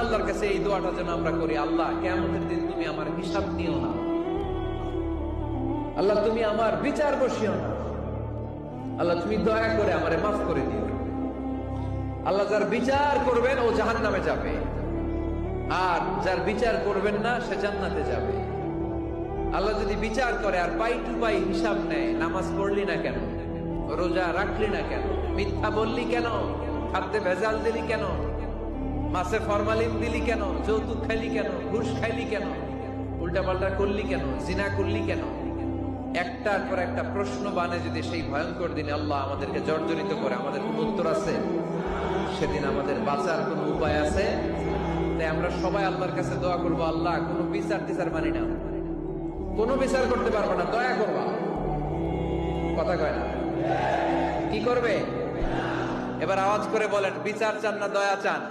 আল্লাহর কাছে এই দোয়াটা যেন আমরা করি, আল্লাহ কিয়ামতের দিন তুমি আমার হিসাব নিও না, আল্লাহ তুমি আমার বিচার বসিও না, আল্লাহ তুমি দয়া করে আমারে মাফ করে দিও। আল্লাহ যার বিচার করবেন ও জাহান্নামে যাবে, আর যার বিচার করবেন না সে জান্নাতে যাবে। আল্লাহ যদি বিচার করে আর পাই টু পাই হিসাব নেয়, নামাজ পড়লি না কেন, রোজা রাখলি না কেন, মিথ্যা বললি কেন, খাদ্যে ভেজাল দিলি কেন, মাছে ফরমালিন দিলি কেন, যৌতুক খাইলি কেন, ঘুষ খাইলি কেন, উল্টাপাল্টা করলি কেন, জিনা করলি কেন, একটার পর একটা প্রশ্ন বানে যদি সেই ভয়ঙ্কর দিনে আল্লাহ আমাদেরকে জর্জরিত করে, আমাদের কোন উত্তর আছে? সেদিন আমাদের বাঁচার কোন উপায় আছে? তাই আমরা সবাই আল্লাহর কাছে দোয়া করবো, আল্লাহ কোন বিচার টিচার মানি না, কোন বিচার করতে পারবো না, দয়া করবা। কথা কয় না? কি করবে? এবার আওয়াজ করে বলেন, বিচার চান না দয়া চান?